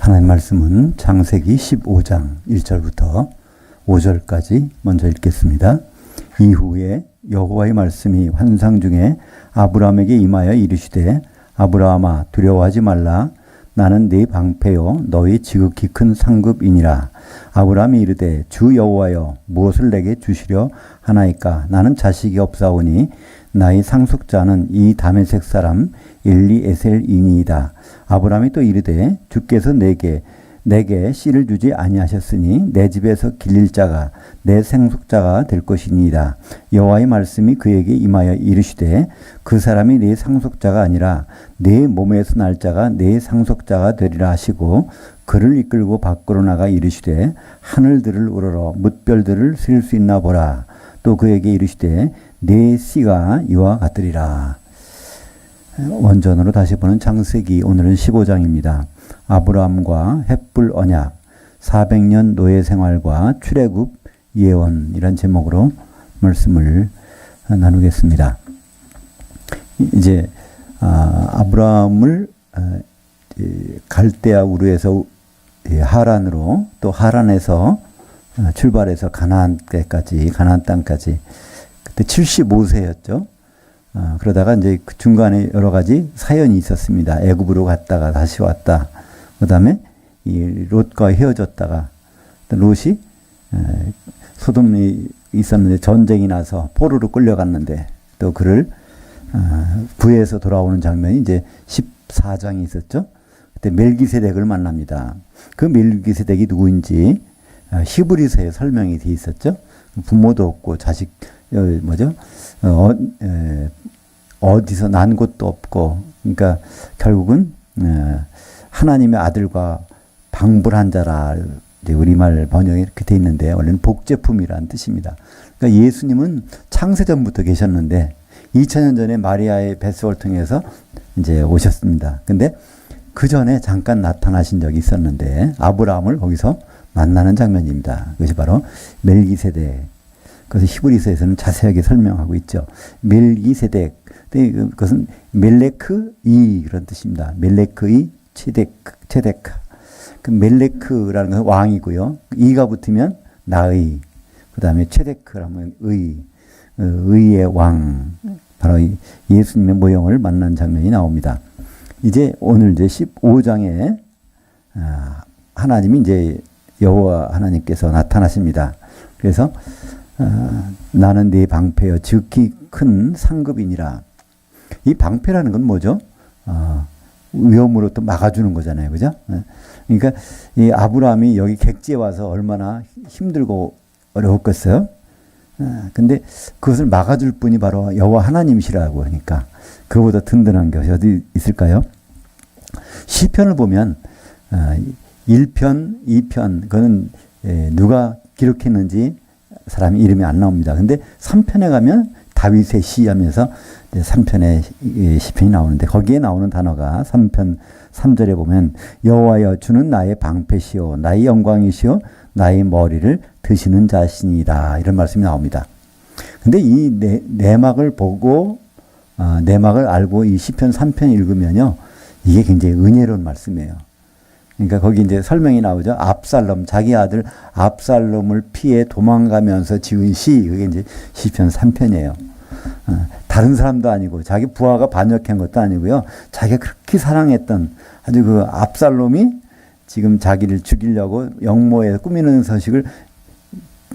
하나님 말씀은 창세기 15장 1절부터 5절까지 먼저 읽겠습니다. 이후에 여호와의 말씀이 환상 중에 아브라함에게 임하여 이르시되 아브라함아 두려워하지 말라. 나는 네 방패요 너희 지극히 큰 상급이니라. 아브라함이 이르되 주 여호와여 무엇을 내게 주시려 하나이까. 나는 자식이 없사오니 나의 상속자는 이 다메섹 사람 엘리에셀이니이다. 아브라함이 또 이르되 주께서 내게 씨를 주지 아니하셨으니 내 집에서 길릴 자가 내 상속자가 될 것이니이다. 여호와의 말씀이 그에게 임하여 이르시되 그 사람이 네 상속자가 아니라 네 몸에서 날 자가 네 상속자가 되리라 하시고 그를 이끌고 밖으로 나가 이르시되 하늘들을 우러러 뭇별들을 셀 수 있나 보라. 또 그에게 이르시되 네 씨가 이와 같으리라. 원전으로 다시 보는 창세기 오늘은 15장입니다. 아브라함과 헷불 언약, 400년 노예 생활과 출애굽 예언 이런 제목으로 말씀을 나누겠습니다. 이제 아브라함을 갈대아 우르에서 하란으로 또 하란에서 출발해서 가나안 땅까지 그때 75세였죠. 그러다가 이제 그 중간에 여러 가지 사연이 있었습니다. 애굽으로 갔다가 다시 왔다. 그 다음에 이 롯과 헤어졌다가 롯이 소돔이 있었는데 전쟁이 나서 포로로 끌려갔는데 또 그를 구해서 돌아오는 장면이 이제 14장이 있었죠. 그때 멜기세덱을 만납니다. 그 멜기세덱이 누구인지 히브리서에 설명이 돼 있었죠. 부모도 없고 자식 어디서 난 곳도 없고, 그러니까 결국은 하나님의 아들과 방불한 자라. 이제 우리말 번역이 이렇게 돼 있는데 원래는 복제품이라는 뜻입니다. 그러니까 예수님은 창세전부터 계셨는데 2000년 전에 마리아의 뱃속을 통해서 이제 오셨습니다. 근데 그 전에 잠깐 나타나신 적이 있었는데 아브라함을 거기서 만나는 장면입니다. 그것이 바로 멜기세덱. 그래서 히브리서에서는 자세하게 설명하고 있죠. 멜기세덱. 그것은 멜레크이 그런 뜻입니다. 멜레크이 체데크. 그 멜레크라는 것은 왕이고요. 이가 붙으면 나의. 그 다음에 체데크라면 의의 왕. 바로 예수님의 모형을 만난 장면이 나옵니다. 오늘 이제 15장에 하나님이 이제 여호와 하나님께서 나타나십니다. 그래서 나는 네 방패여 지극히 큰 상급이니라. 이 방패라는 건 뭐죠? 위험으로부터 막아주는 거잖아요. 그죠? 그러니까 이 아브라함이 여기 객지에 와서 얼마나 힘들고 어려웠겠어요? 근데 그것을 막아줄 분이 바로 여호와 하나님이시라고 하니까 그보다 든든한 것이 어디 있을까요? 시편을 보면 1편, 2편 그거는 누가 기록했는지 사람이 이름이 안 나옵니다. 근데 3편에 가면 다윗의 시하면서 3편에 시편이 나오는데 거기에 나오는 단어가 3편 3절에 보면 여호와여 주는 나의 방패시오 나의 영광이시오 나의 머리를 드시는 자신이다 이런 말씀이 나옵니다. 근데 이 내막을 보고 내막을 알고 이 시편 3편 읽으면요 이게 굉장히 은혜로운 말씀이에요. 그러니까 거기 이제 설명이 나오죠. 압살롬, 자기 아들 압살롬을 피해 도망가면서 지은 시, 그게 이제 시편 3편이에요. 다른 사람도 아니고, 자기 부하가 반역한 것도 아니고요. 자기가 그렇게 사랑했던 아주 그 압살롬이 지금 자기를 죽이려고 영모에 꾸미는 소식을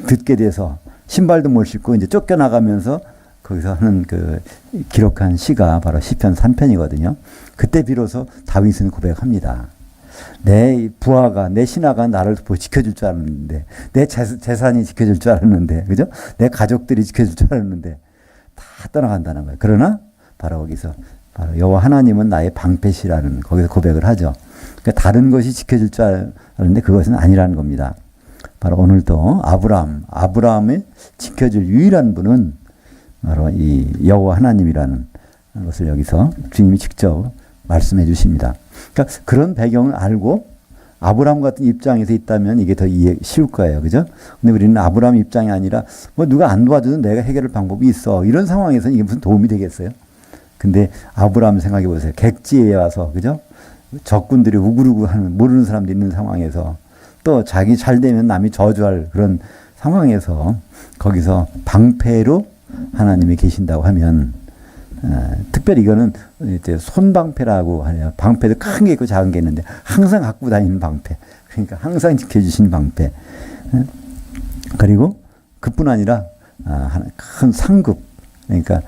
듣게 돼서 신발도 못 신고 이제 쫓겨나가면서 거기서 하는 기록한 시가 바로 시편 3편이거든요. 그때 비로소 다윗은 고백합니다. 내 부하가, 내 신하가 나를 지켜줄 줄 알았는데, 내 재산이 지켜줄 줄 알았는데, 그죠? 내 가족들이 지켜줄 줄 알았는데, 다 떠나간다는 거예요. 그러나, 바로 거기서, 바로 여호와 하나님은 나의 방패시라는, 거기서 고백을 하죠. 그러니까 다른 것이 지켜줄 줄 알았는데, 그것은 아니라는 겁니다. 바로 오늘도 아브라함을 지켜줄 유일한 분은 바로 이 여호와 하나님이라는 것을 여기서 주님이 직접 말씀해 주십니다. 그러니까 그런 배경을 알고 아브라함 같은 입장에서 있다면 이게 더 쉬울 거예요. 그죠? 근데 우리는 아브라함 입장이 아니라 뭐 누가 안 도와줘도 내가 해결할 방법이 있어. 이런 상황에서는 이게 무슨 도움이 되겠어요? 근데 아브라함 생각해 보세요. 객지에 와서, 그죠? 적군들이 우글우글 하는 모르는 사람도 있는 상황에서 또 자기 잘 되면 남이 저주할 그런 상황에서 거기서 방패로 하나님이 계신다고 하면 특별히 이거는 이제 손방패라고 하네요. 방패도 큰 게 있고 작은 게 있는데 항상 갖고 다니는 방패. 그러니까 항상 지켜주시는 방패. 그리고 그뿐 아니라 큰 상급. 그러니까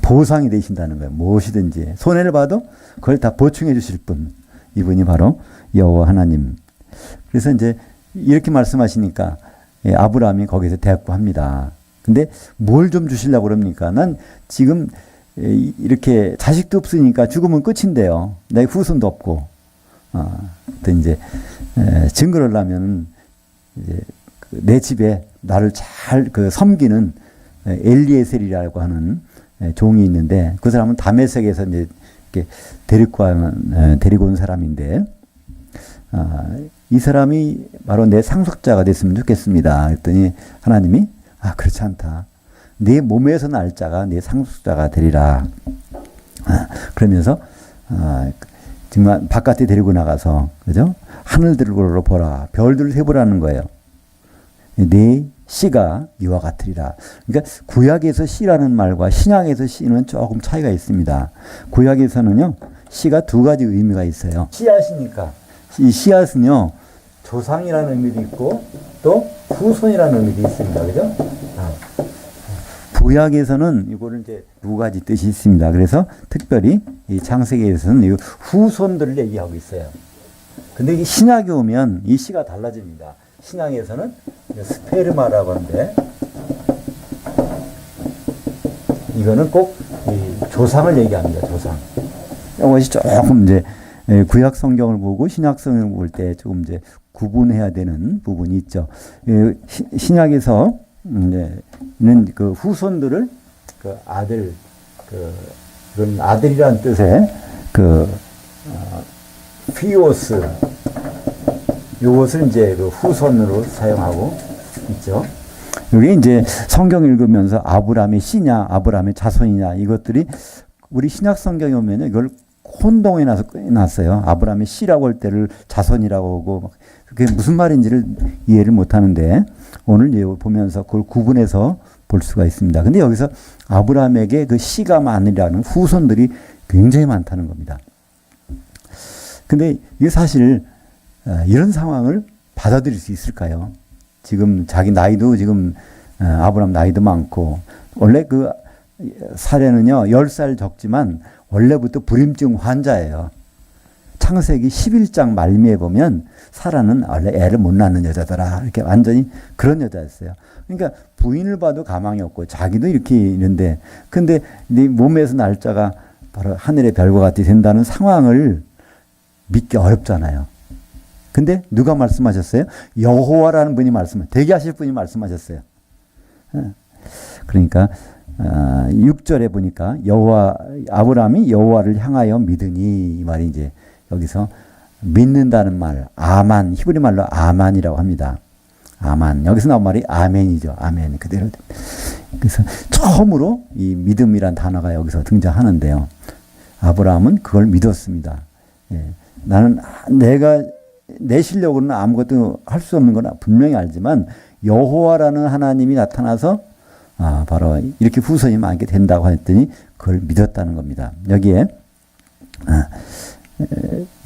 보상이 되신다는 거예요. 무엇이든지 손해를 봐도 그걸 다 보충해 주실 분. 이분이 바로 여호와 하나님. 그래서 이제 이렇게 말씀하시니까 아브라함이 거기서 대꾸합니다. 근데 뭘 좀 주시려고 그럽니까? 난 지금 이렇게 자식도 없으니까 죽으면 끝인데요. 내 후손도 없고. 또 이제 증거를 하면 이제 내 집에 나를 잘 섬기는 엘리에셀이라고 하는 종이 있는데 그 사람은 다메섹에서 이제 이렇게 데리고 온 사람인데 이 사람이 바로 내 상속자가 됐으면 좋겠습니다. 그랬더니 하나님이 그렇지 않다. 네 몸에서 날 자가 네 상속자가 되리라. 그러면서 정말 바깥에 데리고 나가서 그죠? 하늘들을 보라. 별들을 세보라는 거예요. 네 씨가 이와 같으리라. 그러니까 구약에서 씨라는 말과 신약에서 씨는 조금 차이가 있습니다. 구약에서는요. 씨가 두 가지 의미가 있어요. 씨앗이니까 이 씨앗은요. 조상이라는 의미도 있고 또 후손이라는 의미도 있습니다. 그죠? 구약에서는 이거를 이제 두 가지 뜻이 있습니다. 그래서 특별히 이 창세기에서는 이 후손들을 얘기하고 있어요. 근데 이 신약에 오면 이 씨가 달라집니다. 신약에서는 스페르마라고 하는데 이거는 꼭 이 조상을 얘기합니다. 조상. 이것이 조금 이제 구약 성경을 보고 신약 성경을 볼 때 조금 이제 구분해야 되는 부분이 있죠. 신약에서 이제는 그 후손들을 그 아들 그런 아들이라는 뜻의 피오스 요것을 이제 그 후손으로 사용하고 있죠. 여기 이제 성경 읽으면서 아브라함의 씨냐, 아브라함의 자손이냐 이것들이 우리 신약 성경에 오면 이걸 혼동해 놨어요. 아브라함의 씨라고 할 때를 자손이라고 하고 그게 무슨 말인지를 이해를 못 하는데 오늘 보면서 그걸 구분해서 볼 수가 있습니다. 근데 여기서 아브라함에게 그 씨가 많으라는 후손들이 굉장히 많다는 겁니다. 근데 이게 사실 이런 상황을 받아들일 수 있을까요? 지금 자기 나이도 지금 아브라함 나이도 많고 원래 그 사례는요 10살 적지만 원래부터 불임증 환자예요. 창세기 11장 말미에 보면 사라는 원래 애를 못 낳는 여자더라. 이렇게 완전히 그런 여자였어요. 그러니까 부인을 봐도 가망이 없고 자기도 이렇게 있는데 근데 네 몸에서 날짜가 바로 하늘의 별과 같이 된다는 상황을 믿기 어렵잖아요. 근데 누가 말씀하셨어요? 여호와라는 분이 되게 하실 분이 말씀하셨어요. 그러니까 6절에 보니까 아브라함이 여호와를 향하여 믿으니 이 말이 이제 여기서 믿는다는 말 아만 히브리 말로 아만이라고 합니다. 아만 여기서 나온 말이 아멘이죠. 아멘 그대로. 그래서 처음으로 이 믿음이란 단어가 여기서 등장하는데요. 아브라함은 그걸 믿었습니다. 나는 내가 내 실력으로는 아무것도 할 수 없는 건 분명히 알지만 여호와라는 하나님이 나타나서 바로 이렇게 후손이 많게 된다고 했더니 그걸 믿었다는 겁니다. 여기에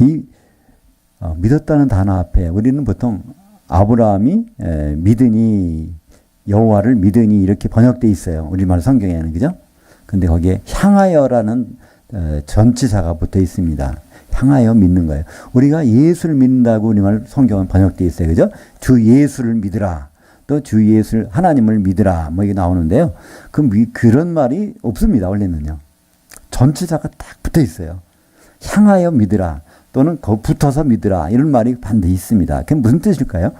이 믿었다는 단어 앞에 우리는 보통 아브라함이 믿으니 여호와를 믿으니 이렇게 번역돼 있어요. 우리말 성경에는 그죠? 근데 거기에 향하여라는 전치사가 붙어 있습니다. 향하여 믿는 거예요. 우리가 예수를 믿는다고 우리말 성경은 번역돼 있어요. 그죠? 주 예수를 믿으라. 또 주 예수 하나님을 믿으라. 뭐 이게 나오는데요. 그런 말이 없습니다. 원래는요. 전치사가 딱 붙어 있어요. 향하여 믿으라. 또는 붙어서 믿으라. 이런 말이 반드시 있습니다. 그게 무슨 뜻일까요?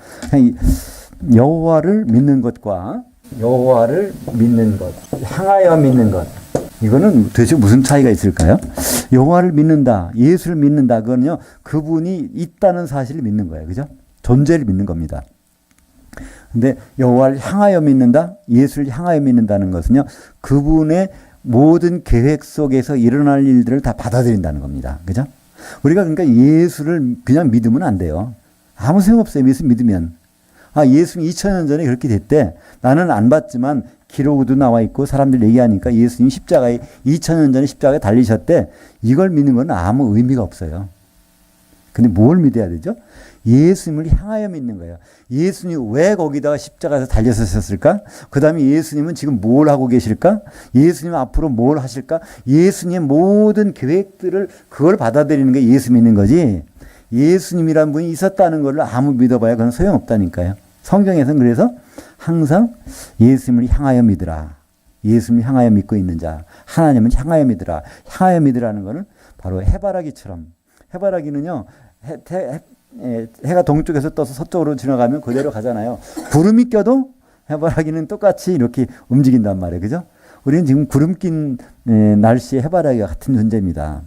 여호와를 믿는 것과 여호와를 믿는 것, 향하여 믿는 것. 이거는 도대체 무슨 차이가 있을까요? 여호와를 믿는다, 예수를 믿는다. 그건요, 그분이 있다는 사실을 믿는 거예요. 그죠? 존재를 믿는 겁니다. 근데 여호와를 향하여 믿는다, 예수를 향하여 믿는다는 것은요, 그분의 모든 계획 속에서 일어날 일들을 다 받아들인다는 겁니다. 그죠? 우리가 그러니까 예수를 그냥 믿으면 안 돼요. 아무 소용없어요. 예수 믿으면. 아, 예수님 2000년 전에 그렇게 됐대. 나는 안 봤지만 기록에도 나와 있고 사람들 얘기하니까 예수님 십자가에 2000년 전에 십자가에 달리셨대. 이걸 믿는 건 아무 의미가 없어요. 근데 뭘 믿어야 되죠? 예수님을 향하여 믿는 거예요. 예수님이 왜 거기다가 십자가에서 달려서셨을까? 그 다음에 예수님은 지금 뭘 하고 계실까? 예수님은 앞으로 뭘 하실까? 예수님의 모든 계획들을 그걸 받아들이는 게 예수 믿는 거지. 예수님이란 분이 있었다는 걸 아무 믿어봐야 그건 소용없다니까요. 성경에서는 그래서 항상 예수님을 향하여 믿으라. 예수님을 향하여 믿고 있는 자. 하나님을 향하여 믿으라. 향하여 믿으라는 것은 바로 해바라기처럼. 해바라기는요. 해가 동쪽에서 떠서 서쪽으로 지나가면 그대로 가잖아요. 구름이 껴도 해바라기는 똑같이 이렇게 움직인단 말이에요. 그죠? 우리는 지금 구름 낀 날씨에 해바라기가 같은 존재입니다.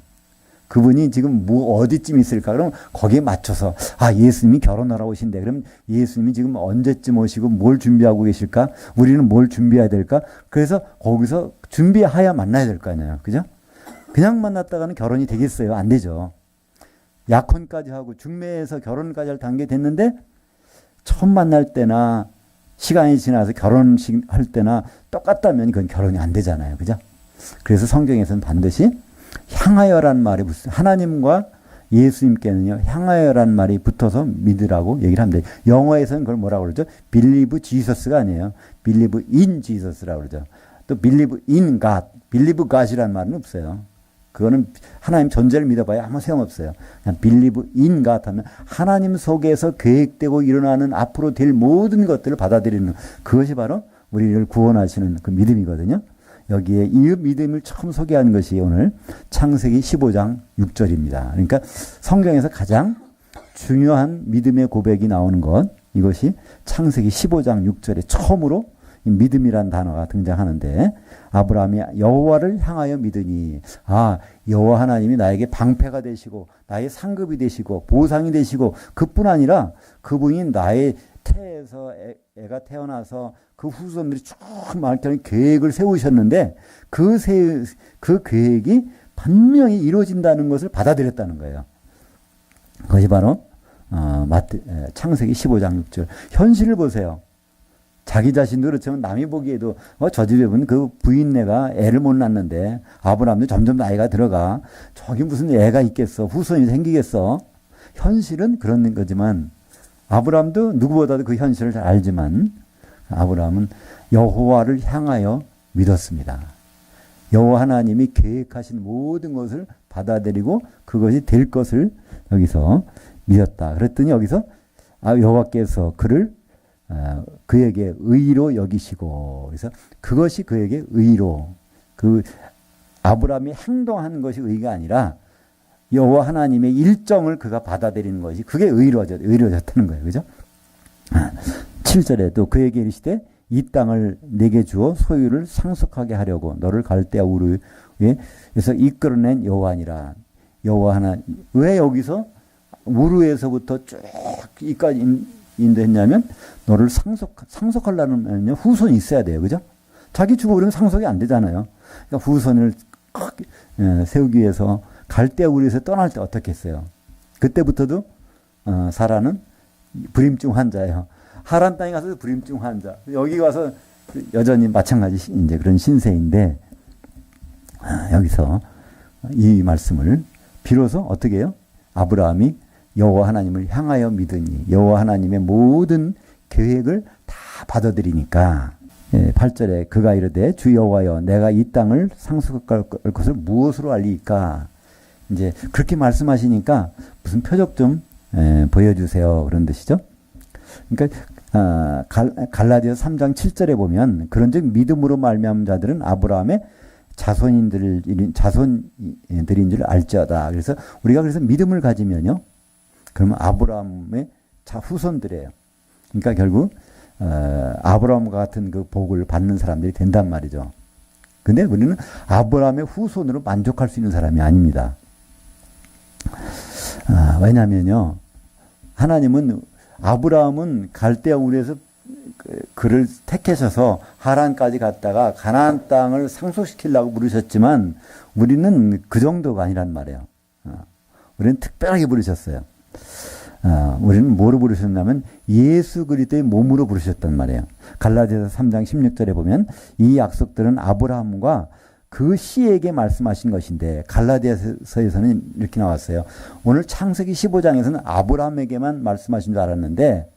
그분이 지금 어디쯤 있을까? 그럼 거기에 맞춰서, 아, 예수님이 결혼하러 오신대. 그럼 예수님이 지금 언제쯤 오시고 뭘 준비하고 계실까? 우리는 뭘 준비해야 될까? 그래서 거기서 준비하여 만나야 될 거 아니에요. 그죠? 그냥 만났다가는 결혼이 되겠어요? 안 되죠. 약혼까지 하고 중매에서 결혼까지 할 단계 됐는데 처음 만날 때나 시간이 지나서 결혼식 할 때나 똑같다면 그건 결혼이 안 되잖아요. 그죠? 그래서 성경에서는 반드시 향하여란 말이 하나님과 예수님께는요, 향하여란 말이 붙어서 믿으라고 얘기를 합니다. 영어에서는 그걸 뭐라고 그러죠? believe Jesus가 아니에요. believe in Jesus라고 그러죠. 또 believe in God, believe God이란 말은 없어요. 그거는 하나님 존재를 믿어봐야 아무 소용없어요. 그냥 believe in God 하면 하나님 속에서 계획되고 일어나는 앞으로 될 모든 것들을 받아들이는 그것이 바로 우리를 구원하시는 그 믿음이거든요. 여기에 이 믿음을 처음 소개한 것이 오늘 창세기 15장 6절입니다. 그러니까 성경에서 가장 중요한 믿음의 고백이 나오는 것, 이것이 창세기 15장 6절에 처음으로 이 믿음이란 단어가 등장하는데, 아브라함이 여호와를 향하여 믿으니, 아, 여호와 하나님이 나에게 방패가 되시고 나의 상급이 되시고 보상이 되시고, 그뿐 아니라 그분이 나의 태에서 애가 태어나서 그 후손들이 쭉 말하는 계획을 세우셨는데 그 계획이 분명히 이루어진다는 것을 받아들였다는 거예요. 그것이 바로 창세기 15장 6절. 현실을 보세요. 자기 자신도 그렇지만 남이 보기에도 저 집에 보면 그 부인네가 애를 못 낳는데 아브라함도 점점 나이가 들어가. 저기 무슨 애가 있겠어. 후손이 생기겠어. 현실은 그런 거지만 아브라함도 누구보다도 그 현실을 잘 알지만 아브라함은 여호와를 향하여 믿었습니다. 여호와 하나님이 계획하신 모든 것을 받아들이고 그것이 될 것을 여기서 믿었다. 그랬더니 여기서 여호와께서 그에게 의로 여기시고, 그래서 그것이 그에게 의로, 그 아브라함이 행동한 것이 의가 아니라 여호와 하나님의 일정을 그가 받아들이는 것이 그게 의로워졌다는 거예요. 그죠? 7절에 또 그에게 이르시되 이 땅을 내게 주어 소유를 상속하게 하려고 너를 갈대아 우르에 그래서 이끌어낸 여호와니라. 여호와 하나. 왜 여기서 우르에서부터 쭉 이까지 인도했냐면 너를 상속하려면 후손이 있어야 돼요. 그죠? 자기 죽어버리면 상속이 안 되잖아요. 그러니까 후손을 세우기 위해서 갈대아 우르에서 떠날 때 어떻게 했어요? 그때부터도 사라는 불임증 환자예요. 하란 땅에 가서 불임증 환자. 여기 가서 여전히 마찬가지 이제 그런 신세인데, 여기서 이 말씀을 비로소 어떻게 해요? 아브라함이 여호와 하나님을 향하여 믿으니 여호와 하나님의 모든 계획을 다 받아들이니까 8절에 그가 이르되 주 여호와여 내가 이 땅을 상속할 것을 무엇으로 알리까? 이제 그렇게 말씀하시니까 무슨 표적 좀 보여주세요. 그런 뜻이죠. 그러니까 갈라디아서 3장 7절에 보면 그런즉 믿음으로 말미암은 자들은 아브라함의 자손인들인 줄 알지어다. 그래서 우리가 그래서 믿음을 가지면요, 그러면 아브라함의 후손들이에요. 그러니까 결국 아브라함과 같은 그 복을 받는 사람들이 된단 말이죠. 근데 우리는 아브라함의 후손으로 만족할 수 있는 사람이 아닙니다. 왜냐면요, 하나님은 아브라함은 갈대아 우르에서 그를 택하셔서 하란까지 갔다가 가나안 땅을 상속시키려고 부르셨지만 우리는 그 정도가 아니란 말이에요. 우리는 특별하게 부르셨어요. 우리는 뭐로 부르셨냐면 예수 그리스도의 몸으로 부르셨단 말이에요. 갈라디아서 3장 16절에 보면 이 약속들은 아브라함과 그 씨에게 말씀하신 것인데, 갈라디아서에서는 이렇게 나왔어요. 오늘 창세기 15장에서는 아브라함에게만 말씀하신 줄 알았는데,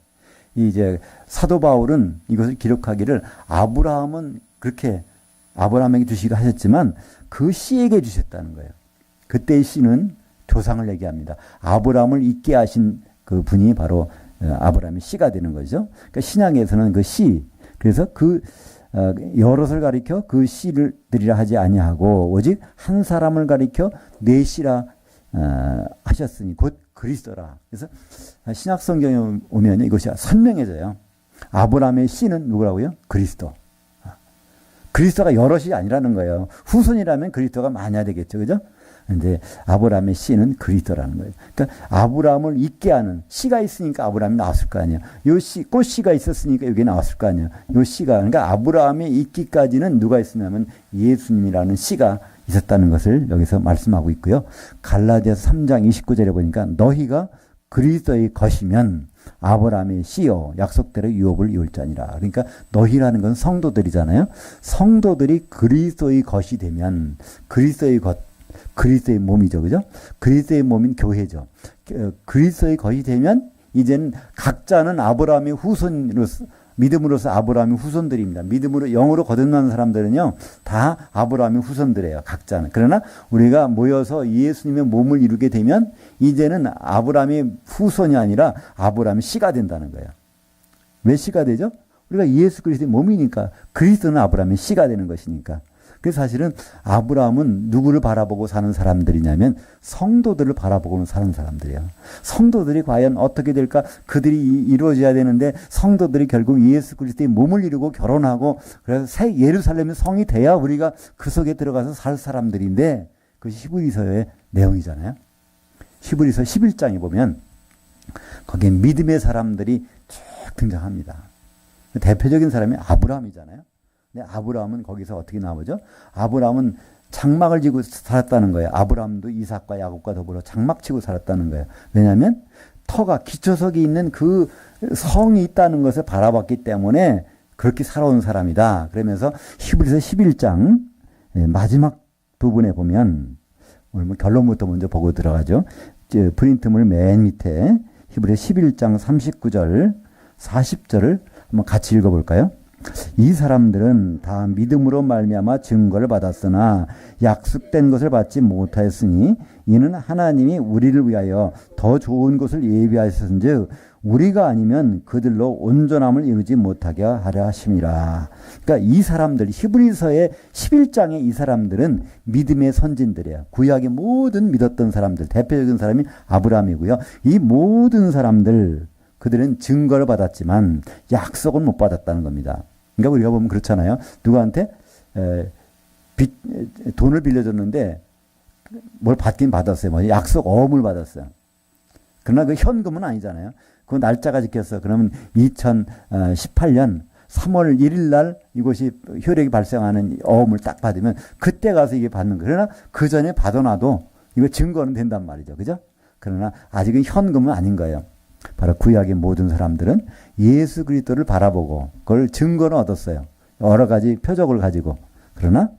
이제 사도 바울은 이것을 기록하기를 아브라함은 그렇게 아브라함에게 주시기도 하셨지만 그 씨에게 주셨다는 거예요. 그때의 씨는 조상을 얘기합니다. 아브라함을 있게 하신 그 분이 바로 아브라함의 씨가 되는 거죠. 그러니까 신약에서는 그 씨, 그래서 그 여럿을 가리켜 그 씨를 드리라 하지 아니하고 오직 한 사람을 가리켜 내 씨라 하셨으니 곧 그리스도라. 그래서 신약 성경에 오면 이것이 선명해져요. 아브라함의 씨는 누구라고요? 그리스도. 그리스도가 여럿이 아니라는 거예요. 후손이라면 그리스도가 많아야 되겠죠. 그죠? 근데 아브라함의 씨는 그리스도라는 거예요. 그러니까 아브라함을 있게 하는 씨가 있으니까 아브라함이 나왔을 거 아니에요. 요 씨, 꽃씨가 있었으니까 여기 나왔을 거 아니에요. 요 씨가, 그러니까 아브라함의 있기까지는 누가 있으냐면 예수님이라는 씨가 있었다는 것을 여기서 말씀하고 있고요. 갈라디아서 3장 29절에 보니까 너희가 그리스도의 것이면 아브라함의 씨요 약속대로 유업을 이을 자니라. 그러니까 너희라는 건 성도들이잖아요. 성도들이 그리스도의 것이 되면 그리스도의 것, 그리스도의 몸이죠. 그죠? 그리스도의 몸인 교회죠. 그리스도의 것이 되면 이제는 각자는 아브라함의 후손으로서 믿음으로서 아브라함의 후손들입니다. 믿음으로 영으로 거듭난 사람들은요 다 아브라함의 후손들이에요. 각자는. 그러나 우리가 모여서 예수님의 몸을 이루게 되면 이제는 아브라함의 후손이 아니라 아브라함의 씨가 된다는 거예요. 왜 씨가 되죠? 우리가 예수 그리스도의 몸이니까. 그리스도는 아브라함의 씨가 되는 것이니까. 그래서 사실은 아브라함은 누구를 바라보고 사는 사람들이냐면 성도들을 바라보고 사는 사람들이에요. 성도들이 과연 어떻게 될까? 그들이 이루어져야 되는데 성도들이 결국 예수 그리스도의 몸을 이루고 결혼하고 그래서 새 예루살렘의 성이 돼야 우리가 그 속에 들어가서 살 사람들인데 그것이 히브리서의 내용이잖아요. 히브리서 11장에 보면 거기에 믿음의 사람들이 쭉 등장합니다. 대표적인 사람이 아브라함이잖아요. 근데 아브라함은 거기서 어떻게 나오죠? 아브라함은 장막을 지고 살았다는 거예요. 아브라함도 이삭과 야곱과 더불어 장막 치고 살았다는 거예요. 왜냐하면 터가 기초석이 있는 그 성이 있다는 것을 바라봤기 때문에 그렇게 살아온 사람이다. 그러면서 히브리서 11장 마지막 부분에 보면 오늘 결론부터 먼저 보고 들어가죠. 프린트물 맨 밑에 히브리서 11장 39절 40절을 한번 같이 읽어볼까요? 이 사람들은 다 믿음으로 말미암아 증거를 받았으나 약속된 것을 받지 못하였으니 이는 하나님이 우리를 위하여 더 좋은 것을 예비하셨은즉 우리가 아니면 그들로 온전함을 이루지 못하게 하려 하심이라. 그러니까 이 사람들, 히브리서의 11장의 이 사람들은 믿음의 선진들이에요. 구약의 모든 믿었던 사람들, 대표적인 사람이 아브라함이고요. 이 모든 사람들 그들은 증거를 받았지만 약속은 못 받았다는 겁니다. 그러니까 우리가 보면 그렇잖아요. 누구한테 돈을 빌려줬는데 뭘 받긴 받았어요. 뭐 약속 어음을 받았어요. 그러나 그 현금은 아니잖아요. 그 날짜가 지켰어. 그러면 2018년 3월 1일 날 이것이 효력이 발생하는 어음을 딱 받으면 그때 가서 이게 받는 거예요. 그러나 그 전에 받아놔도 이거 증거는 된단 말이죠. 그죠? 그러나 아직은 현금은 아닌 거예요. 바로 구약의 모든 사람들은 예수 그리스도를 바라보고 그걸 증거는 얻었어요. 여러 가지 표적을 가지고. 그러나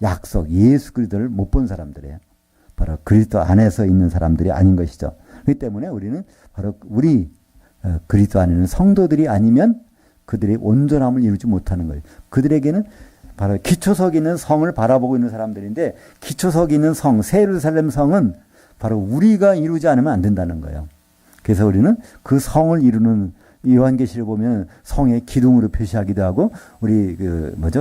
약속 예수 그리스도를 못 본 사람들이에요. 바로 그리스도 안에서 있는 사람들이 아닌 것이죠. 그렇기 때문에 우리는 바로 우리 그리스도 안에 있는 성도들이 아니면 그들의 온전함을 이루지 못하는 거예요. 그들에게는 바로 기초석이 있는 성을 바라보고 있는 사람들인데 기초석이 있는 성, 새 예루살렘 성은 바로 우리가 이루지 않으면 안 된다는 거예요. 그래서 우리는 그 성을 이루는 요한계시를 보면 성의 기둥으로 표시하기도 하고 우리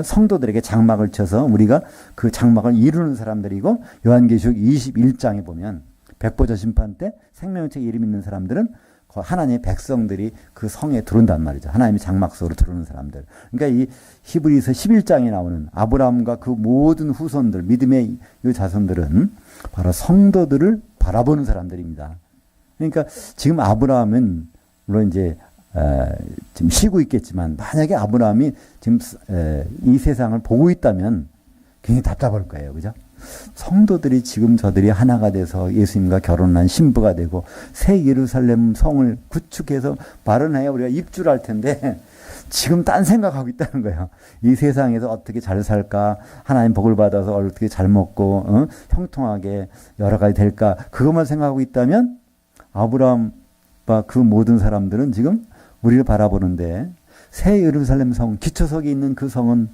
성도들에게 장막을 쳐서 우리가 그 장막을 이루는 사람들이고 요한계시록 21장에 보면 백보자 심판 때 생명책 이름 있는 사람들은 하나님의 백성들이 그 성에 들어온단 말이죠. 하나님의 장막 속으로 들어오는 사람들. 그러니까 이 히브리서 11장에 나오는 아브라함과 그 모든 후손들, 믿음의 이 자손들은 바로 성도들을 바라보는 사람들입니다. 그러니까 지금 아브라함은 물론 이제 지금 쉬고 있겠지만 만약에 아브라함이 지금 이 세상을 보고 있다면 굉장히 답답할 거예요. 그죠? 성도들이 지금 저들이 하나가 돼서 예수님과 결혼한 신부가 되고 새 예루살렘 성을 구축해서 마련해야 우리가 입주할 텐데 지금 딴 생각하고 있다는 거예요. 이 세상에서 어떻게 잘 살까, 하나님 복을 받아서 어떻게 잘 먹고 형통하게 여러 가지 될까, 그것만 생각하고 있다면 아브라함과 그 모든 사람들은 지금 우리를 바라보는데 새 예루살렘 성, 기초석이 있는 그 성은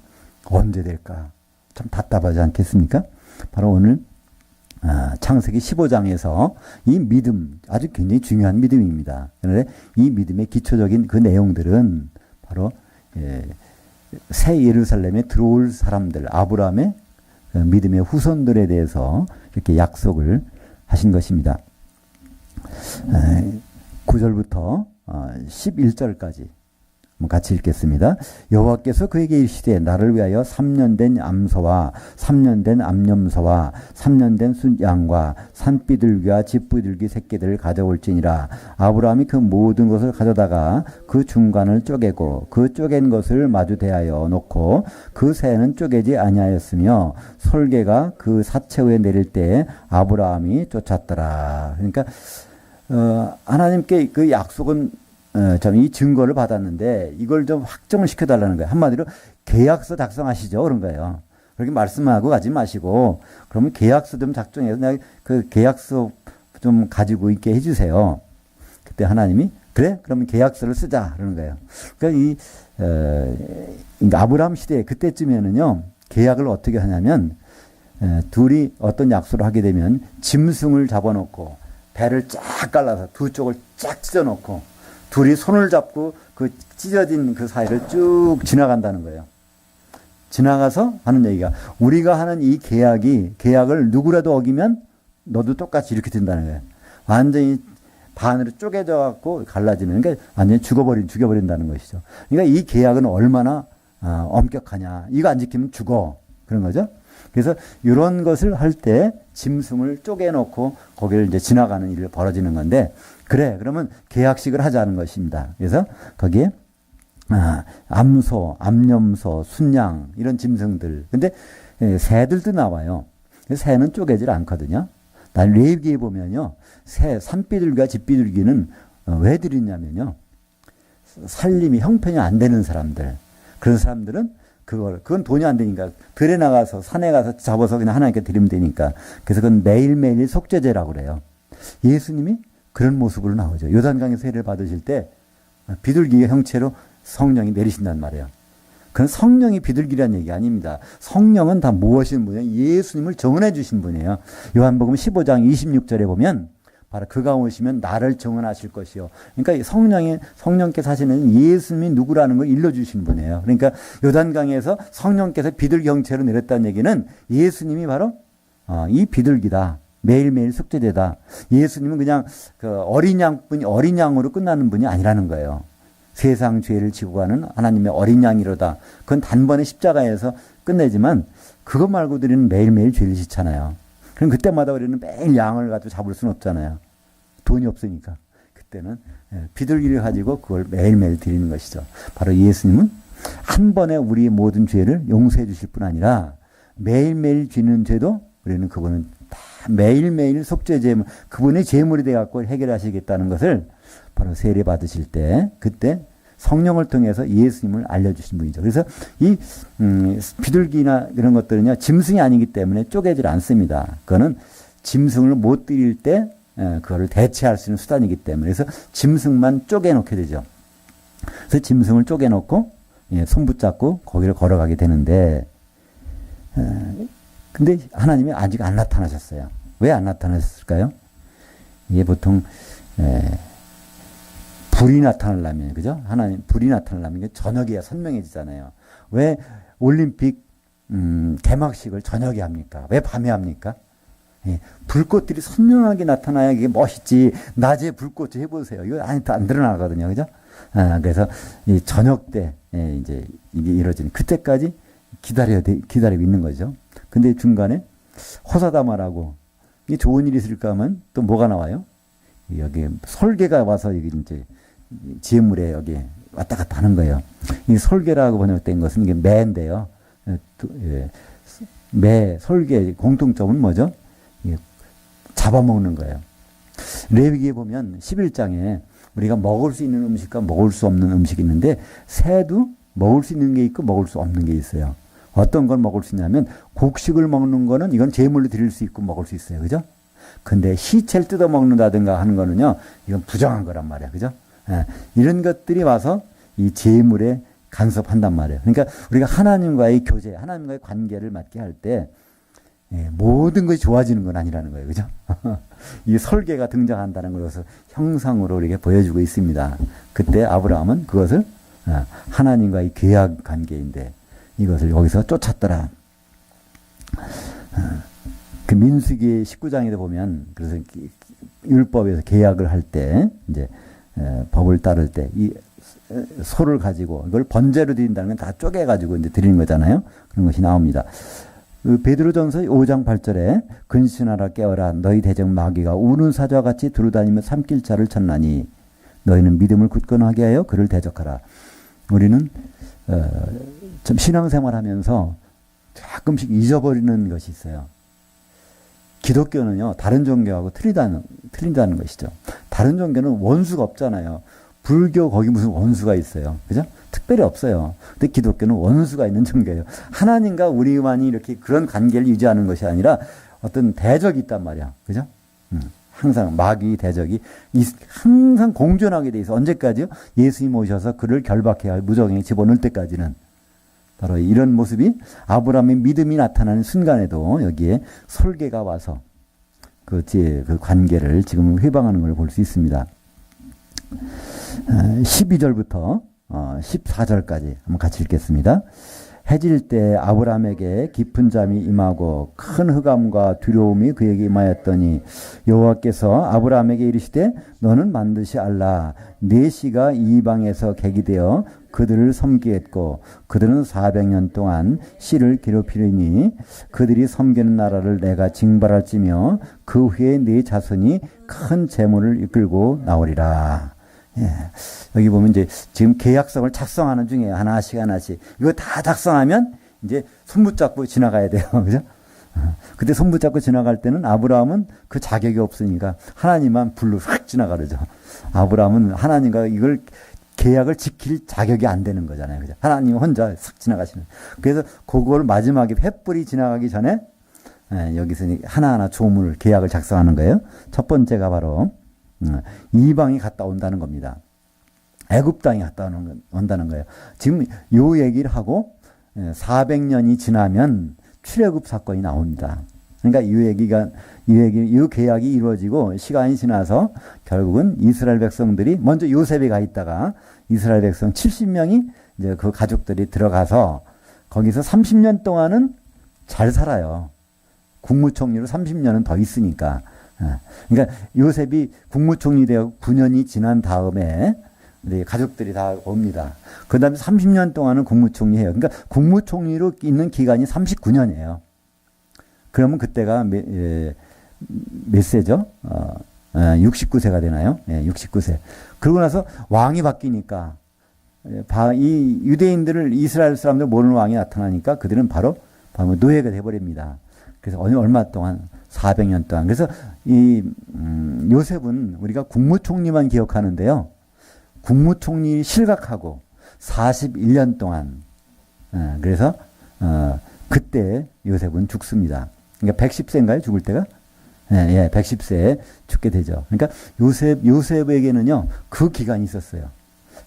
언제 될까? 참 답답하지 않겠습니까? 바로 오늘 창세기 15장에서 이 믿음, 아주 굉장히 중요한 믿음입니다. 그런데 이 믿음의 기초적인 그 내용들은 바로 새 예루살렘에 들어올 사람들, 아브라함의 믿음의 후손들에 대해서 이렇게 약속을 하신 것입니다. 9절부터 11절까지 같이 읽겠습니다. 여호와께서 그에게 이르시되 나를 위하여 3년 된 암소와 3년 된 암염소와 3년 된 순양과 산비둘기와 집비둘기 새끼들을 가져올지니라. 아브라함이 그 모든 것을 가져다가 그 중간을 쪼개고 그 쪼갠 것을 마주 대하여 놓고 그 새는 쪼개지 아니하였으며 솔개가 그 사체 위에 내릴 때에 아브라함이 쫓았더라. 그러니까 하나님께 그 약속은 참 이 증거를 받았는데 이걸 좀 확정을 시켜달라는 거예요. 한마디로 계약서 작성하시죠. 그런 거예요. 그렇게 말씀하고 가지 마시고 그러면 계약서 좀 작성해서 내가 그 계약서 좀 가지고 있게 해주세요. 그때 하나님이 그래? 그러면 계약서를 쓰자. 그러는 거예요. 그러니까 이 아브라함 시대 그때쯤에는요. 계약을 어떻게 하냐면 둘이 어떤 약속을 하게 되면 짐승을 잡아놓고 배를 쫙 갈라서 두 쪽을 쫙 찢어놓고 둘이 손을 잡고 그 찢어진 그 사이를 쭉 지나간다는 거예요. 지나가서 하는 얘기가 우리가 하는 이 계약을 누구라도 어기면 너도 똑같이 이렇게 된다는 거예요. 완전히 반으로 쪼개져 갖고 갈라지는, 그러니까 완전히 죽여버린다는 것이죠. 그러니까 이 계약은 얼마나 엄격하냐. 이거 안 지키면 죽어. 그런 거죠. 그래서 이런 것을 할 때 짐승을 쪼개놓고 거기를 이제 지나가는 일이 벌어지는 건데, 그래, 그러면 계약식을 하자는 것입니다. 그래서 거기에 암소, 암염소, 순양 이런 짐승들. 근데 새들도 나와요. 새는 쪼개질 않거든요. 난 레위기에 보면요, 새, 산비둘기와 집비둘기는 왜 드리냐면요, 살림이 형편이 안 되는 사람들, 그런 사람들은 그건 돈이 안 되니까 들에 나가서 산에 가서 잡아서 그냥 하나님께 드리면 되니까. 그래서 그건 매일매일 속죄제라고 그래요. 예수님이 그런 모습으로 나오죠. 요단강에서 세례를 받으실 때 비둘기의 형체로 성령이 내리신단 말이에요. 그건 성령이 비둘기라는 얘기 아닙니다. 성령은 다 무엇인 분이에요? 예수님을 정언해 주신 분이에요. 요한복음 15장 26절에 보면 바로 그가 오시면 나를 정언하실 것이요. 그러니까 성령께서 하시는 예수님이 누구라는 걸 일러주신 분이에요. 그러니까 요단강에서 성령께서 비둘기 형체로 내렸다는 얘기는 예수님이 바로 이 비둘기다. 매일매일 속죄제다. 예수님은 그냥 그 어린 양으로 끝나는 분이 아니라는 거예요. 세상 죄를 지고 가는 하나님의 어린 양이로다. 그건 단번에 십자가에서 끝내지만 그것 말고 우리는 매일매일 죄를 짓잖아요. 그럼 그때마다 우리는 매일 양을 가지고 잡을 수는 없잖아요. 돈이 없으니까. 그때는 비둘기를 가지고 그걸 매일매일 드리는 것이죠. 바로 예수님은 한 번에 우리의 모든 죄를 용서해 주실 뿐 아니라 매일매일 지는 죄도 우리는 그분은 다 매일매일 속죄제, 그분의 제물이 되어갖고 해결하시겠다는 것을 바로 세례 받으실 때, 그때 성령을 통해서 예수님을 알려주신 분이죠. 그래서 이 비둘기나 이런 것들은요, 짐승이 아니기 때문에 쪼개질 않습니다. 그거는 짐승을 못 드릴 때 그거를 대체할 수 있는 수단이기 때문에, 그래서 짐승만 쪼개놓게 되죠. 그래서 짐승을 쪼개놓고 손 붙잡고 거기를 걸어가게 되는데, 근데 하나님이 아직 안 나타나셨어요. 왜 안 나타나셨을까요? 이게 보통 불이 나타나려면, 그죠? 하나님, 불이 나타나려면 저녁이야 선명해지잖아요. 왜 올림픽 개막식을 저녁에 합니까? 왜 밤에 합니까? 불꽃들이 선명하게 나타나야 이게 멋있지. 낮에 불꽃을 해보세요. 이거 안 드러나거든요. 그죠? 그래서 이 저녁 때 이제 이게 이루어지는 그때까지 기다리고 있는 거죠. 근데 중간에 호사다마라고 이게 좋은 일이 있을까 하면 또 뭐가 나와요? 여기 솔개가 와서 여기 이제 제물에 여기 왔다 갔다 하는 거예요. 이 솔개라고 번역된 것은 이게 매인데요. 매, 솔개 공통점은 뭐죠? 잡아먹는 거예요. 레위기에 보면 11장에 우리가 먹을 수 있는 음식과 먹을 수 없는 음식이 있는데 새도 먹을 수 있는 게 있고 먹을 수 없는 게 있어요. 어떤 걸 먹을 수 있냐면 곡식을 먹는 거는 이건 제물로 드릴 수 있고 먹을 수 있어요. 그죠? 근데 시체를 뜯어 먹는다든가 하는 거는요. 이건 부정한 거란 말이야. 그죠? 예, 이런 것들이 와서 이 제물에 간섭한단 말이에요. 그러니까 우리가 하나님과의 교제, 하나님과의 관계를 맺게 할 때 모든 것이 좋아지는 건 아니라는 거예요. 그죠? 이 설계가 등장한다는 것을 형상으로 이렇게 보여주고 있습니다. 그때 아브라함은 그것을 하나님과의 계약 관계인데 이것을 여기서 쫓았더라. 그 민수기 19장에도 보면 그래서 율법에서 계약을 할 때 이제 법을 따를 때 이 소를 가지고 이걸 번제로 드린다는 건 다 쪼개 가지고 이제 드리는 거잖아요. 그런 것이 나옵니다. 그 베드로전서 5장 8절에 근신하라 깨어라 너희 대적 마귀가 우는 사자와 같이 두루다니며 삼킬자를 찾나니 너희는 믿음을 굳건하게 하여 그를 대적하라. 우리는 좀 신앙생활하면서 가끔씩 잊어버리는 것이 있어요. 기독교는요 다른 종교하고 틀린다는 것이죠. 다른 종교는 원수가 없잖아요. 불교 거기 무슨 원수가 있어요. 그죠? 특별히 없어요. 근데 기독교는 원수가 있는 종교예요. 하나님과 우리만이 이렇게 그런 관계를 유지하는 것이 아니라 어떤 대적이 있단 말이야. 그죠? 항상 마귀 대적이 항상 공존하게 돼 있어. 언제까지요? 예수님 오셔서 그를 결박해야 무적행에 집어넣을 때까지는. 바로 이런 모습이 아브라함의 믿음이 나타나는 순간에도 여기에 설계가 와서 그 관계를 지금 회방하는 걸 볼 수 있습니다. 12절부터 14절까지 한번 같이 읽겠습니다. 해질 때 아브라함에게 깊은 잠이 임하고 큰 흑암과 두려움이 그에게 임하였더니 여호와께서 아브라함에게 이르시되 너는 반드시 알라 네 씨가 이방에서 객이 되어 그들을 섬기겠고 그들은 400년 동안 씨를 괴롭히리니 그들이 섬기는 나라를 내가 징발할지며 그 후에 네 자손이 큰 재물을 이끌고 나오리라. 예. 여기 보면 이제 지금 계약서를 작성하는 중에 하나씩 이거 다 작성하면 이제 손 붙잡고 지나가야 돼요. 그죠? 그때 손 붙잡고 지나갈 때는 아브라함은 그 자격이 없으니까 하나님만 불로 확 지나가르죠. 아브라함은 하나님과 이걸 계약을 지킬 자격이 안 되는 거잖아요. 그죠? 하나님 혼자 싹 지나가시는. 그래서 그걸 마지막에 횃불이 지나가기 전에 여기서 하나하나 조문을 계약을 작성하는 거예요. 첫 번째가 바로 이방이 갔다 온다는 겁니다. 애굽 땅이 갔다 온다는 거예요. 지금 요 얘기를 하고 400년이 지나면 출애굽 사건이 나옵니다. 그러니까 이 계약이 이루어지고 시간이 지나서 결국은 이스라엘 백성들이 먼저 요셉에 가 있다가 이스라엘 백성 70명이 이제 그 가족들이 들어가서 거기서 30년 동안은 잘 살아요. 국무총리로 30년은 더 있으니까. 그러니까 요셉이 국무총리 되어 9년이 지난 다음에 가족들이 다 옵니다. 그 다음에 30년 동안은 국무총리 해요. 그러니까 국무총리로 있는 기간이 39년이에요. 그러면 그때가 몇 세죠? 69세가 되나요? 69세. 그러고 나서 왕이 바뀌니까 이 유대인들을 이스라엘 사람들 모르는 왕이 나타나니까 그들은 바로 노예가 돼버립니다. 그래서 얼마 동안 400년 동안. 그래서 이 요셉은 우리가 국무총리만 기억하는데요. 국무총리 실각하고 41년 동안 그래서 그때 요셉은 죽습니다. 그러니까 110세인가요? 죽을 때가? 예, 110세에 죽게 되죠. 그러니까 요셉에게는요 그 기간이 있었어요.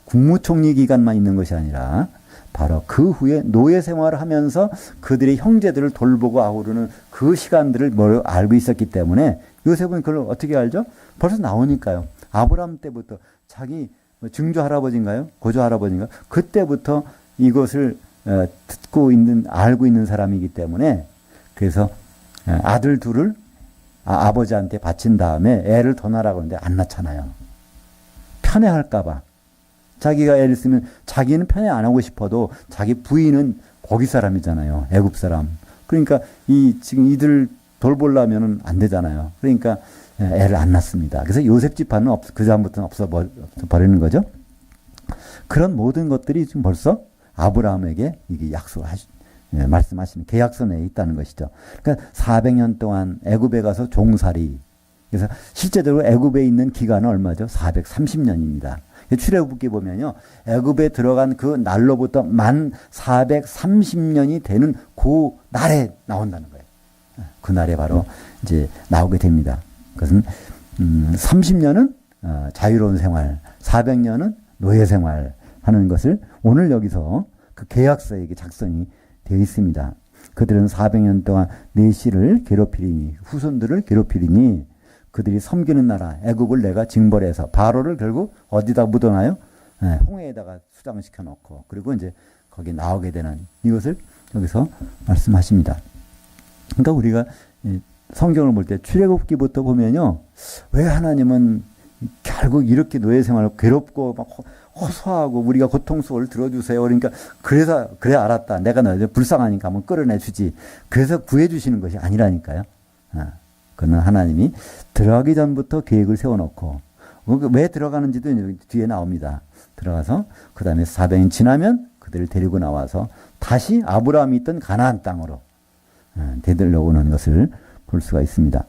국무총리 기간만 있는 것이 아니라 바로 그 후에 노예 생활을 하면서 그들의 형제들을 돌보고 아우르는 그 시간들을 알고 있었기 때문에 요셉은 그걸 어떻게 알죠? 벌써 나오니까요. 아브라함 때부터 자기 증조 할아버지인가요? 고조 할아버지인가요? 그때부터 이것을 알고 있는 사람이기 때문에 그래서 아들 둘을 아버지한테 바친 다음에 애를 더 낳으라고 하는데 안 낳잖아요. 편애할까봐. 자기가 애를 쓰면 자기는 편애 안 하고 싶어도 자기 부인은 거기 사람이잖아요. 애굽 사람. 그러니까 지금 이들 돌보려면은 안 되잖아요. 그러니까 애를 안 낳습니다. 그래서 요셉 집안은 그 다음부터는 없어 버리는 거죠. 그런 모든 것들이 지금 벌써 아브라함에게 이게 말씀하시는 계약서 내에 있다는 것이죠. 그러니까 400년 동안 애굽에 가서 종살이. 그래서 실제적으로 애굽에 있는 기간은 얼마죠? 430년입니다. 출애굽기 보면요, 애굽에 들어간 그 날로부터 만 430년이 되는 그 날에 나온다는 거예요. 그 날에 바로 이제 나오게 됩니다. 그것은 30년은 자유로운 생활, 400년은 노예 생활 하는 것을 오늘 여기서 그 계약서에 작성이 되어 있습니다. 그들은 400년 동안 내시를 괴롭히리니, 후손들을 괴롭히리니, 그들이 섬기는 나라 애굽을 내가 징벌해서 바로를 결국 어디다 묻어놔요? 홍해에다가 수장시켜 놓고, 그리고 이제 거기 나오게 되는 이것을 여기서 말씀하십니다. 그러니까 우리가 성경을 볼 때 출애굽기부터 보면요, 왜 하나님은 결국 이렇게 노예 생활을 괴롭고 막 호소하고 우리가 고통스러움을 들어주세요. 그러니까 그래 알았다. 내가 너희들 불쌍하니까 한번 끌어내 주지. 그래서 구해 주시는 것이 아니라니까요. 그는 하나님이 들어가기 전부터 계획을 세워놓고, 왜 들어가는지도 뒤에 나옵니다. 들어가서 그 다음에 400년 지나면 그들을 데리고 나와서 다시 아브라함이 있던 가나안 땅으로 되돌려 오는 것을 볼 수가 있습니다.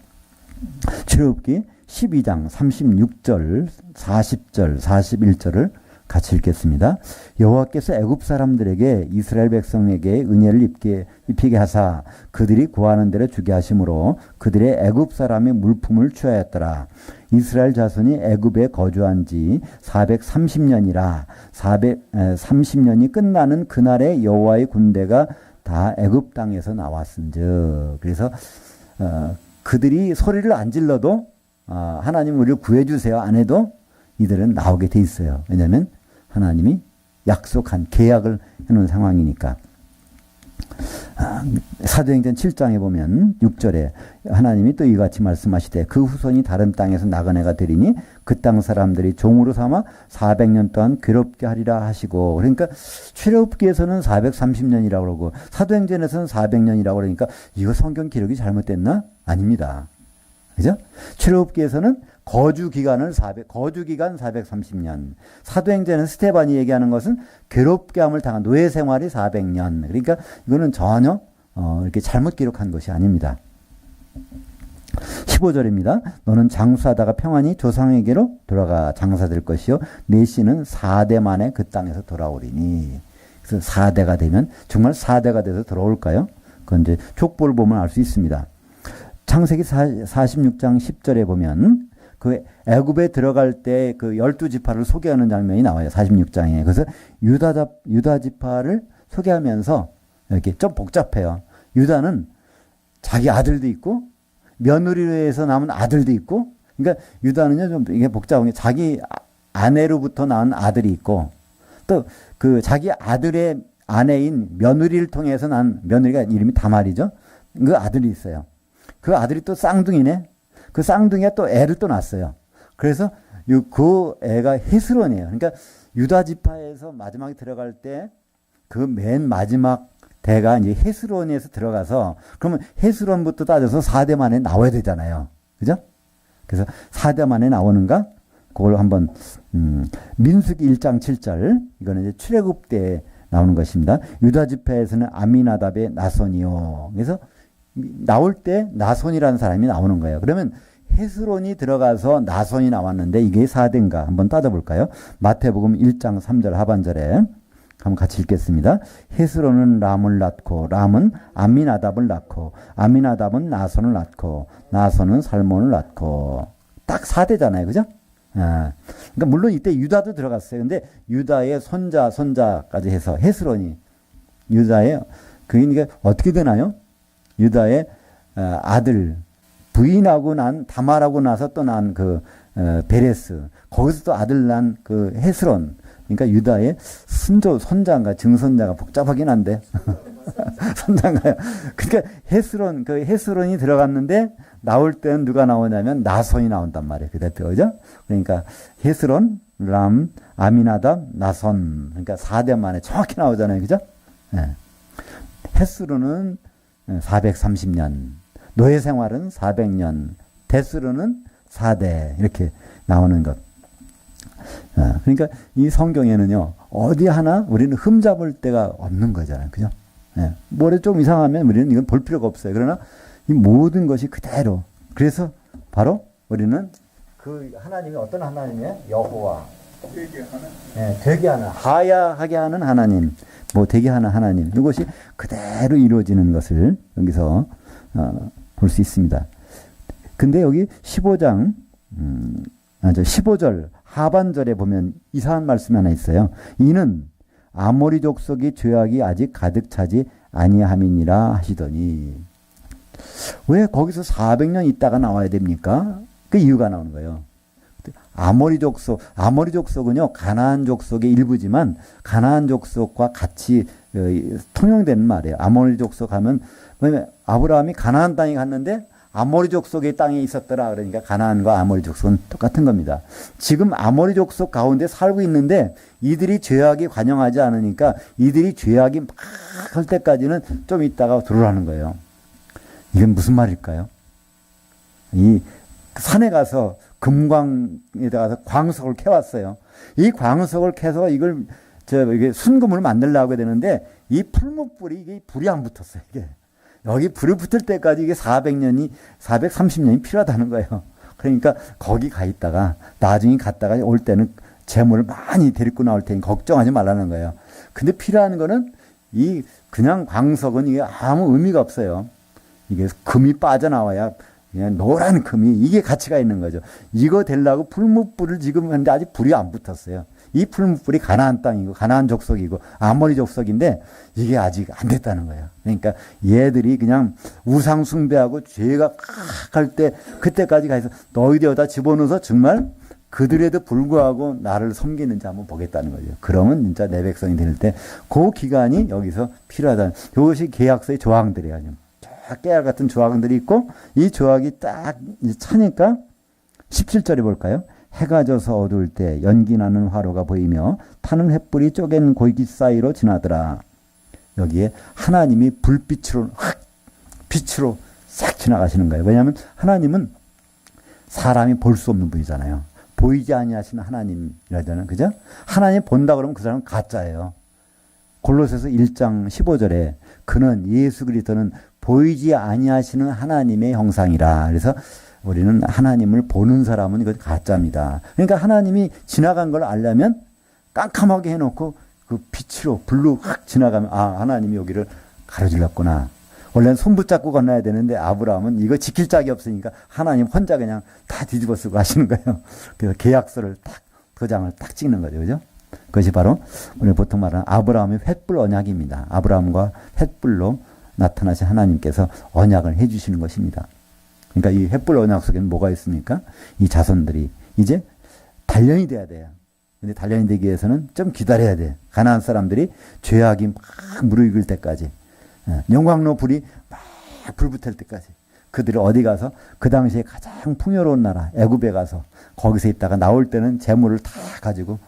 출애굽기 12장 36절, 40절, 41절을 같이 읽겠습니다. 여호와께서 애굽 사람들에게 이스라엘 백성에게 은혜를 입히게 하사 그들이 구하는 대로 주게 하심으로 그들의 애굽 사람의 물품을 취하였더라. 이스라엘 자손이 애굽에 거주한 지 430년이라 430년이 끝나는 그날에 여호와의 군대가 다 애굽 땅에서 나왔은즉. 그래서 그들이 소리를 안 질러도 하나님 우리를 구해주세요 안 해도 이들은 나오게 돼 있어요. 왜냐하면 하나님이 약속한 계약을 해놓은 상황이니까. 사도행전 7장에 보면 6절에 하나님이 또 이같이 말씀하시되 그 후손이 다른 땅에서 나그네가 되리니 그 땅 사람들이 종으로 삼아 400년 동안 괴롭게 하리라 하시고. 그러니까 출애굽기에서는 430년이라고 그러고 사도행전에서는 400년이라고 그러니까 이거 성경 기록이 잘못됐나? 아닙니다. 그죠? 출애굽기에서는 거주기간 430년. 사도행전은 스테반이 얘기하는 것은 괴롭게 함을 당한 노예 생활이 400년. 그러니까 이거는 전혀 이렇게 잘못 기록한 것이 아닙니다. 15절입니다. 너는 장수하다가 평안히 조상에게로 돌아가 장사될 것이요 내 씨는 4대 만에 그 땅에서 돌아오리니. 그래서 4대가 되면 정말 4대가 돼서 돌아올까요? 그건 이제 족보를 보면 알 수 있습니다. 창세기 46장 10절에 보면 그 애굽에 들어갈 때 그 12지파를 소개하는 장면이 나와요. 46장에. 그래서 유다 지파를 소개하면서 이렇게 좀 복잡해요. 유다는 자기 아들도 있고 며느리로 해서 남은 아들도 있고, 그러니까 유다는요 좀 이게 복잡한 게 자기 아내로부터 낳은 아들이 있고 또 그 자기 아들의 아내인 며느리를 통해서 난 며느리가 이름이 다말이죠. 그 아들이 있어요. 그 아들이 또 쌍둥이네. 그 쌍둥이가 또 애를 또 낳았어요. 그래서 그 애가 헤스론이에요. 그러니까 유다 지파에서 마지막에 들어갈 때 그 맨 마지막 대가 이제 헤스론에서 들어가서 그러면 헤스론부터 따져서 4대 만에 나와야 되잖아요. 그죠? 그래서 4대 만에 나오는가? 그걸 한번 민수기 1장 7절 이거는 이제 출애굽 때 나오는 것입니다. 유다 지파에서는 아미나답의 나손이요. 그래서 나올 때 나손이라는 사람이 나오는 거예요. 그러면 헤스론이 들어가서 나손이 나왔는데 이게 4대인가 한번 따져볼까요? 마태복음 1장 3절 하반절에 한번 같이 읽겠습니다. 헤스론은 람을 낳고 람은 아미나답을 낳고 아미나답은 나손을 낳고 나손은 살몬을 낳고 딱 4대잖아요. 그죠? 그러니까 물론 이때 유다도 들어갔어요. 근데 유다의 손자까지 해서 헤스론이 유다의 그러니까 어떻게 되나요? 유다의 아들 부인하고 난 다말하고 나서 또 난 그 베레스 거기서 또 아들 난 그 헤스론. 그러니까 유다의 손자인가 증손자가 복잡하긴 한데 손자인가요? 그러니까 헤스론이 들어갔는데 나올 때는 누가 나오냐면 나손이 나온단 말이에요. 그 대표죠. 그러니까 헤스론, 람, 아미나답, 나손. 그러니까 4대 만에 정확히 나오잖아요. 그죠? 네. 헤스론은 430년, 노예 생활은 400년, 데스로는 4대 이렇게 나오는 것. 그러니까 이 성경에는요 어디 하나 우리는 흠잡을 데가 없는 거잖아요. 그죠? 예. 뭐래 좀 이상하면 우리는 이건 볼 필요가 없어요. 그러나 이 모든 것이 그대로. 그래서 바로 우리는 그 하나님이 어떤 하나님이에요? 여호와. 되게 하나. 예, 되게 하는, 하야하게 하는 하나님, 뭐 되게 하는 하나님. 이것이 그대로 이루어지는 것을 여기서 볼 수 있습니다. 근데 여기 15장, 15절 하반절에 보면 이상한 말씀이 하나 있어요. 이는 아모리 족속의 죄악이 아직 가득 차지 아니함이니라 하시더니, 왜 거기서 400년 있다가 나와야 됩니까? 그 이유가 나오는 거예요. 아모리 족속은요, 가나안 족속의 일부지만 가나안 족속과 같이 통용되는 말이에요. 아모리 족속 하면, 아브라함이 가나안 땅에 갔는데 아모리 족속의 땅에 있었더라. 그러니까 가나안과 아모리 족속은 똑같은 겁니다. 지금 아모리 족속 가운데 살고 있는데 이들이 죄악이 관영하지 않으니까 이들이 죄악이 막 할 때까지는 좀 있다가 들어오라는 거예요. 이건 무슨 말일까요? 이 산에 가서 금광에 가서 광석을 캐왔어요. 이 광석을 캐서 이게 순금을 만들려고 해야 되는데 이 풀무불이 이게 불이 안 붙었어요. 이게 여기 불이 붙을 때까지 이게 430년이 필요하다는 거예요. 그러니까 거기 가 있다가 나중에 갔다가 올 때는 재물을 많이 데리고 나올 테니 걱정하지 말라는 거예요. 근데 필요한 거는 이 그냥 광석은 이게 아무 의미가 없어요. 이게 금이 빠져나와야 그냥 노란 금이 이게 가치가 있는 거죠. 이거 되려고 풀무불을 지금 하는데 아직 불이 안 붙었어요. 이 풀무불이 가나안 땅이고 가나안 족속이고 아모리 족속인데 이게 아직 안 됐다는 거예요. 그러니까 얘들이 그냥 우상 숭배하고 죄가 할 때 그때까지 가서 너희들 여기다 집어넣어서 정말 그들에도 불구하고 나를 섬기는지 한번 보겠다는 거죠. 그러면 진짜 내 백성이 될 때 그 기간이 여기서 필요하다는, 이것이 계약서의 조항들이에요. 깨알 같은 조항들이 있고 이 조항이 딱 차니까 17절에 볼까요? 해가 져서 어두울 때 연기 나는 화로가 보이며 타는 횃불이 쪼갠 고기 사이로 지나더라. 여기에 하나님이 불빛으로 빛으로 싹 지나가시는 거예요. 왜냐하면 하나님은 사람이 볼 수 없는 분이잖아요. 보이지 아니하시는 하나님이라잖아요. 그죠? 하나님 본다 그러면 그 사람은 가짜예요. 골로새서 1장 15절에 그는 예수 그리스도는 보이지 아니하시는 하나님의 형상이라. 그래서 우리는 하나님을 보는 사람은 이거 가짜입니다. 그러니까 하나님이 지나간 걸 알려면 깜깜하게 해놓고 그 빛으로 불로 확 지나가면 하나님이 여기를 가로질렀구나. 원래는 손 붙잡고 건너야 되는데 아브라함은 이거 지킬 짝이 없으니까 하나님 혼자 그냥 다 뒤집어 쓰고 하시는 거예요. 그래서 계약서를 딱 도장을 딱 찍는 거죠. 그죠? 그것이 바로 오늘 보통 말하는 아브라함의 횃불 언약입니다. 아브라함과 횃불로 나타나신 하나님께서 언약을 해주시는 것입니다. 그러니까 이 횃불 언약 속에는 뭐가 있습니까? 이 자손들이 이제 단련이 돼야 돼요. 근데 단련이 되기 위해서는 좀 기다려야 돼요. 가나안 사람들이 죄악이 막 무르익을 때까지, 영광로 불이 막 불붙을 때까지 그들이 어디 가서 그 당시에 가장 풍요로운 나라 애굽에 가서 거기서 있다가 나올 때는 재물을 다 가지고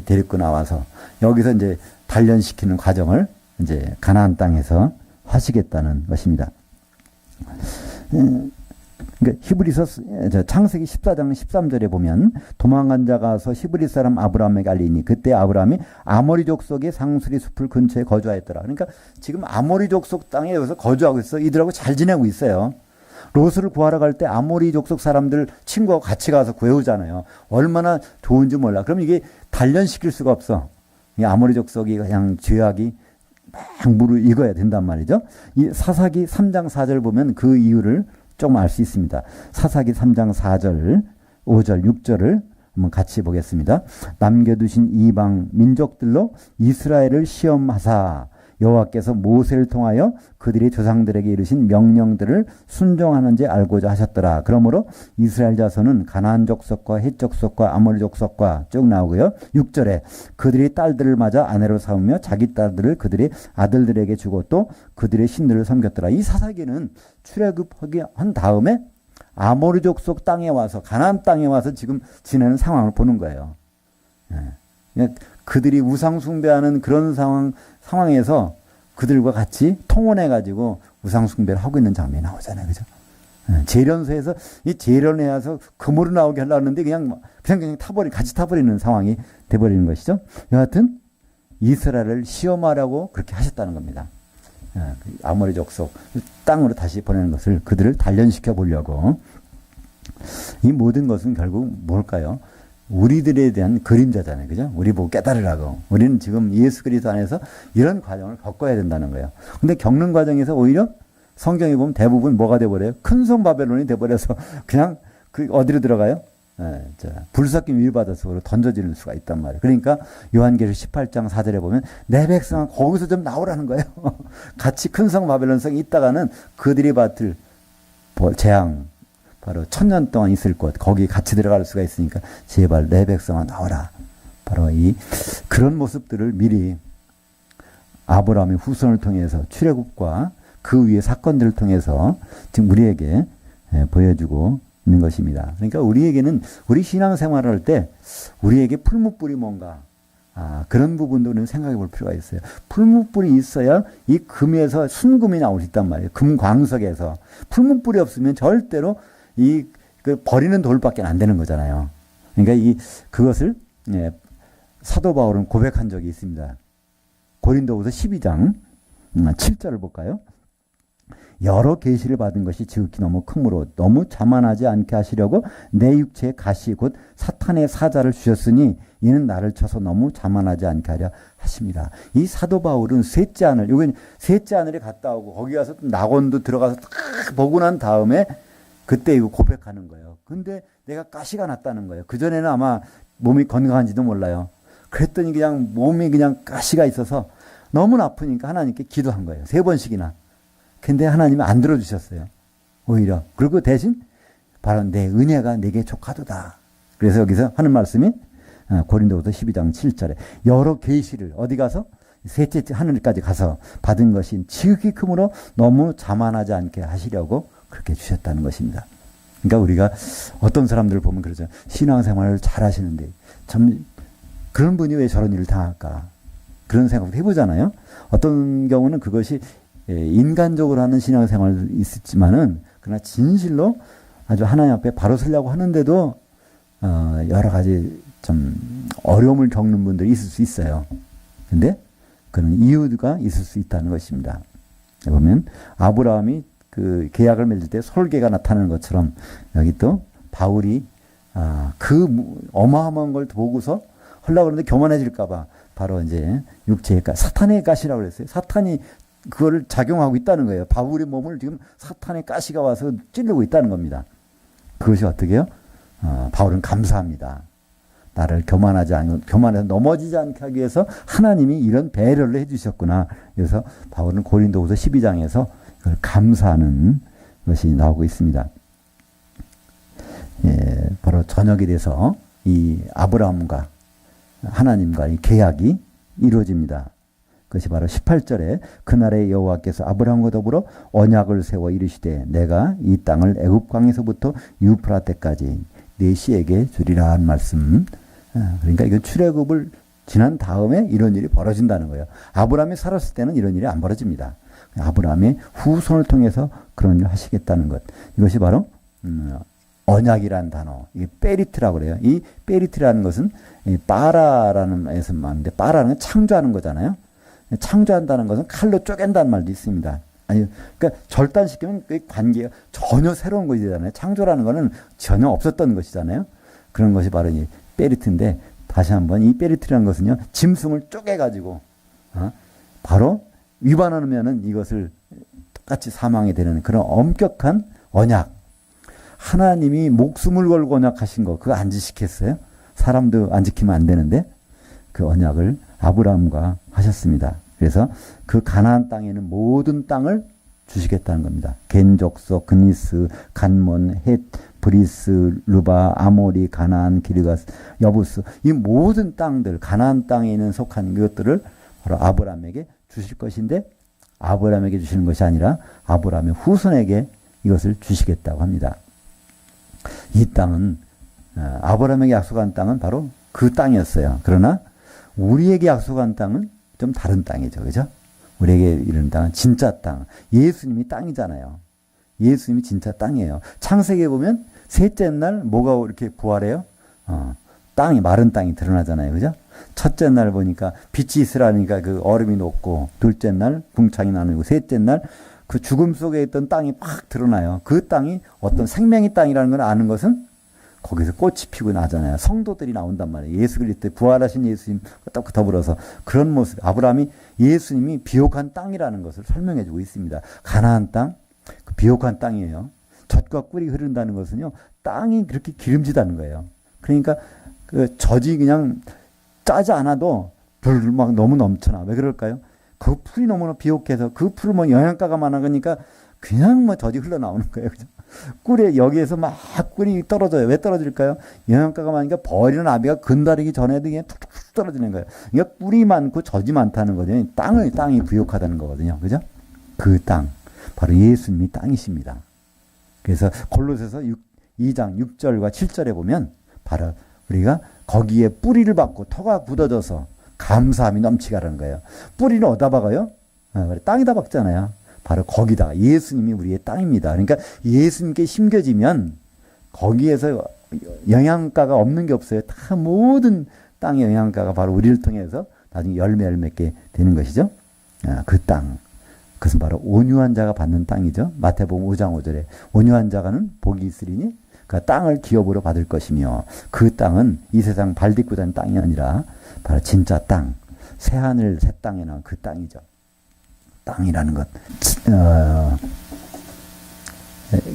데리고 나와서 여기서 이제 단련시키는 과정을 이제 가나안 땅에서 하시겠다는 것입니다. 그러니까 히브리서 창세기 14장 13절에 보면 도망간 자가 와서 히브리 사람 아브라함에게 알리니 그때 아브라함이 아모리 족속의 상수리 숲을 근처에 거주하였더라. 그러니까 지금 아모리 족속 땅에 여기서 거주하고 있어. 이들하고 잘 지내고 있어요. 롯을 구하러 갈 때 아모리 족속 사람들 친구하고 같이 가서 구해오잖아요. 얼마나 좋은지 몰라. 그럼 이게 단련시킬 수가 없어. 이 아모리 족속이 그냥 죄악이 막 무르익어야 된단 말이죠. 이 사사기 3장 4절 보면 그 이유를 조금 알 수 있습니다. 사사기 3장 4절, 5절, 6절을 한번 같이 보겠습니다. 남겨두신 이방 민족들로 이스라엘을 시험하사 여호와께서 모세를 통하여 그들의 조상들에게 이르신 명령들을 순종하는지 알고자 하셨더라. 그러므로 이스라엘 자손은 가나안 족속과 헷 족속과 아모리 족속과 쭉 나오고요. 6절에 그들이 딸들을 맞아 아내로 삼으며 자기 딸들을 그들의 아들들에게 주고 또 그들의 신들을 섬겼더라. 이 사사기는 출애굽하기 한 다음에 아모리 족속 땅에 와서 가나안 땅에 와서 지금 지내는 상황을 보는 거예요. 그들이 우상 숭배하는 그런 상황에서 그들과 같이 통혼해가지고 우상 숭배를 하고 있는 장면이 나오잖아요. 그죠? 재련소에서 이 재련에 와서 금으로 나오게 하려고 하는데 그냥 같이 타버리는 상황이 돼버리는 것이죠. 여하튼 이스라엘을 시험하려고 그렇게 하셨다는 겁니다. 아모리 족속 땅으로 다시 보내는 것을 그들을 단련시켜 보려고. 이 모든 것은 결국 뭘까요? 우리들에 대한 그림자잖아요. 그죠? 우리 보고 깨달으라고. 우리는 지금 예수 그리스도 안에서 이런 과정을 겪어야 된다는 거예요. 근데 겪는 과정에서 오히려 성경에 보면 대부분 뭐가 돼버려요? 큰성 바벨론이 돼버려서 그냥 그 어디로 들어가요? 불섞임 위받아 속으로 던져지는 수가 있단 말이에요. 그러니까 요한계시록 18장 4절에 보면 내 백성은 거기서 좀 나오라는 거예요. 같이 큰성 바벨론성이 있다가는 그들이 받을 재앙, 바로 1000년 동안 있을 곳, 거기 같이 들어갈 수가 있으니까 제발 내 백성아 나오라. 바로 그런 모습들을 미리 아브라함의 후손을 통해서 출애굽과 그 위의 사건들을 통해서 지금 우리에게 보여주고 있는 것입니다. 그러니까 우리에게는 우리 신앙생활을 할 때 우리에게 풀무불이 뭔가 그런 부분도 우리는 생각해 볼 필요가 있어요. 풀무불이 있어야 이 금에서 순금이 나올 수 있단 말이에요. 금광석에서. 풀무불이 없으면 절대로 그 버리는 돌밖에 안 되는 거잖아요. 그러니까 그것을 사도 바울은 고백한 적이 있습니다. 고린도후서 12장 7절을 볼까요? 여러 계시를 받은 것이 지극히 너무 크므로 너무 자만하지 않게 하시려고 내 육체의 가시 곧 사탄의 사자를 주셨으니 이는 나를 쳐서 너무 자만하지 않게 하려 하십니다. 이 사도 바울은 셋째 하늘, 여기 셋째 하늘에 갔다 오고 거기 가서 낙원도 들어가서 딱 보고 난 다음에 그때 이거 고백하는 거예요. 근데 내가 가시가 났다는 거예요. 그전에는 아마 몸이 건강한지도 몰라요. 그랬더니 그냥 몸이 그냥 가시가 있어서 너무 아프니까 하나님께 기도한 거예요. 3번씩이나. 근데 하나님이 안 들어주셨어요. 오히려. 그리고 대신 바로 내 은혜가 내게 족하도다. 그래서 여기서 하는 말씀이 고린도후서 12장 7절에 여러 계시를 어디 가서 셋째 하늘까지 가서 받은 것이 지극히 크므로 너무 자만하지 않게 하시려고 그렇게 주셨다는 것입니다. 그러니까 우리가 어떤 사람들을 보면 그러죠. 신앙생활을 잘 하시는데 참 그런 분이 왜 저런 일을 당할까? 그런 생각도 해보잖아요. 어떤 경우는 그것이 인간적으로 하는 신앙생활이 있었지만은 그러나 진실로 아주 하나님 앞에 바로 서려고 하는데도 여러 가지 좀 어려움을 겪는 분들이 있을 수 있어요. 근데 그런 이유가 있을 수 있다는 것입니다. 보면 아브라함이 그 계약을 맺을 때 솔개가 나타나는 것처럼 여기 또 바울이 그 어마어마한 걸 보고서 하려고 하는데 교만해질까봐 바로 이제 육체의 사탄의 가시라고 그랬어요. 사탄이 그거를 작용하고 있다는 거예요. 바울의 몸을 지금 사탄의 가시가 와서 찌르고 있다는 겁니다. 그것이 어떻게 해요? 바울은 감사합니다. 나를 교만해서 넘어지지 않게 하기 위해서 하나님이 이런 배려를 해주셨구나. 그래서 바울은 고린도후서 12장에서 그걸 감사하는 것이 나오고 있습니다. 바로 저녁이 돼서 이 아브라함과 하나님과 이 계약이 이루어집니다. 그것이 바로 18절에 그날에 여호와께서 아브라함과 더불어 언약을 세워 이르시되 내가 이 땅을 애굽 강에서부터 유프라테까지 네 씨에게 주리라 한 말씀. 그러니까 이건 출애굽을 지난 다음에 이런 일이 벌어진다는 거예요. 아브라함이 살았을 때는 이런 일이 안 벌어집니다. 아브라함의 후손을 통해서 그런 일을 하시겠다는 것. 이것이 바로 언약이라는 단어, 이게 페리트라고 그래요. 이 페리트라는 것은 빠라라는 에서 말인데 빠라는 건 창조하는 거잖아요. 창조한다는 것은 칼로 쪼갠다는 말도 있습니다. 아니, 그러니까 절단시키면 그 관계가 전혀 새로운 것이잖아요. 창조라는 것은 전혀 없었던 것이잖아요. 그런 것이 바로 이 페리트인데 다시 한번 이 페리트라는 것은요, 짐승을 쪼개가지고 바로 위반하면은 이것을 똑같이 사망이 되는 그런 엄격한 언약. 하나님이 목숨을 걸고 언약하신 거, 그거 안 지키겠어요? 사람도 안 지키면 안 되는데 그 언약을 아브라함과 하셨습니다. 그래서 그 가나안 땅에는 모든 땅을 주시겠다는 겁니다. 겐 족속, 그니스, 간몬, 헷, 브리스, 루바, 아모리, 가나안, 기르가스, 여부스, 이 모든 땅들, 가나안 땅에 있는 속한 것들을 바로 아브라함에게 주실 것인데 아브라함에게 주시는 것이 아니라 아브라함의 후손에게 이것을 주시겠다고 합니다. 이 땅은 아브라함에게 약속한 땅은 바로 그 땅이었어요. 그러나 우리에게 약속한 땅은 좀 다른 땅이죠. 그죠? 우리에게 이런 땅은 진짜 땅. 예수님이 땅이잖아요. 예수님이 진짜 땅이에요. 창세기에 보면 셋째 날 뭐가 이렇게 부활해요? 땅이, 마른 땅이 드러나잖아요. 그죠? 첫째 날 보니까 빛이 있으라니까 그 얼음이 녹고, 둘째 날 궁창이 나누고, 셋째 날 그 죽음 속에 있던 땅이 팍 드러나요. 그 땅이 어떤 생명의 땅이라는 걸 아는 것은 거기서 꽃이 피고 나잖아요. 성도들이 나온단 말이에요. 예수 그리스도 부활하신 예수님과 더불어서 그런 모습. 아브라함이 예수님이 비옥한 땅이라는 것을 설명해 주고 있습니다. 가나안 땅, 그 비옥한 땅이에요. 젖과 꿀이 흐른다는 것은요, 땅이 그렇게 기름지다는 거예요. 그러니까 그 젖이 그냥 짜지 않아도 불 막 너무 넘쳐나. 왜 그럴까요? 그 풀이 너무나 비옥해서 그 풀을 뭐 영양가가 많아 그러니까 그냥 뭐 젖이 흘러나오는 거예요. 그죠? 꿀에 여기에서 막 꿀이 떨어져요. 왜 떨어질까요? 영양가가 많으니까 벌이나 나비가 근다리기 전에도 그냥 툭툭 떨어지는 거예요. 그러니까 꿀이 많고 젖이 많다는 거죠. 땅이 부족하다는 거거든요. 그죠? 그 땅, 바로 예수님이 땅이십니다. 그래서 골로새서 2장 6절과 7절에 보면 바로 우리가 거기에 뿌리를 받고 터가 굳어져서 감사함이 넘치게 하는 거예요. 뿌리는 어디다 박아요? 땅에다 박잖아요. 바로 거기다. 예수님이 우리의 땅입니다. 그러니까 예수님께 심겨지면 거기에서 영양가가 없는 게 없어요. 다 모든 땅의 영양가가 바로 우리를 통해서 나중에 열매를 맺게 되는 것이죠. 그 땅. 그것은 바로 온유한 자가 받는 땅이죠. 마태복음 5장 5절에 온유한 자가는 복이 있으리니 그 땅을 기업으로 받을 것이며 그 땅은 이 세상 발 딛고 다니는 땅이 아니라 바로 진짜 땅, 새하늘 새 땅에 나온 그 땅이죠. 땅이라는 것.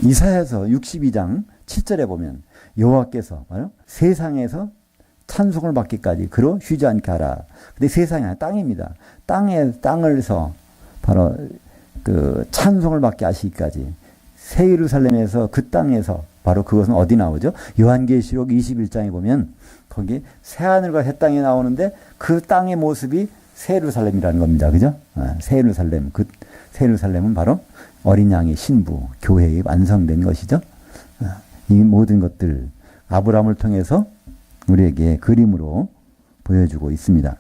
이사야서 62장 7절에 보면 여호와께서 세상에서 찬송을 받기까지 그로 쉬지 않게 하라. 근데 세상이 아니라 땅입니다. 땅에서 바로 그 찬송을 받게 하시기까지 새 예루살렘에서 그 땅에서 바로 그것은 어디 나오죠? 요한계시록 21장에 보면 거기 새하늘과 새 땅이 나오는데 그 땅의 모습이 새 예루살렘이라는 겁니다. 그죠? 새 예루살렘. 그 새 예루살렘은 바로 어린 양의 신부, 교회의 완성된 것이죠. 이 모든 것들 아브라함을 통해서 우리에게 그림으로 보여주고 있습니다.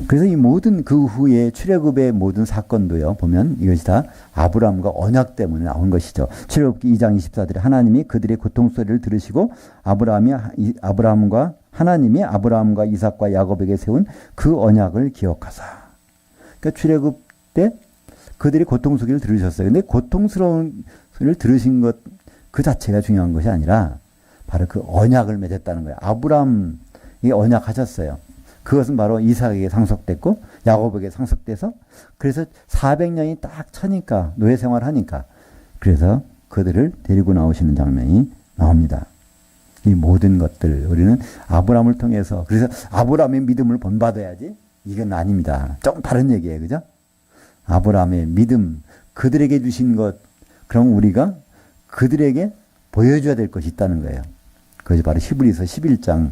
그래서 이 모든 그 후에 출애굽의 모든 사건도요, 보면 이것이 다 아브라함과 언약 때문에 나온 것이죠. 출애굽기 2장 24절에 하나님이 그들의 고통 소리를 들으시고 하나님이 아브라함과 이삭과 야곱에게 세운 그 언약을 기억하사. 그러니까 출애굽 때 그들이 고통 소리를 들으셨어요. 근데 고통스러운 소리를 들으신 것 그 자체가 중요한 것이 아니라 바로 그 언약을 맺었다는 거예요. 아브라함이 언약하셨어요. 그것은 바로 이삭에게 상속됐고 야곱에게 상속돼서 그래서 400년이 딱 차니까 노예 생활하니까 그래서 그들을 데리고 나오시는 장면이 나옵니다. 이 모든 것들 우리는 아브라함을 통해서 그래서 아브라함의 믿음을 본받아야지 이건 아닙니다. 좀 다른 얘기예요. 그죠? 아브라함의 믿음 그들에게 주신 것 그럼 우리가 그들에게 보여줘야 될 것이 있다는 거예요. 그것이 바로 히브리서 11장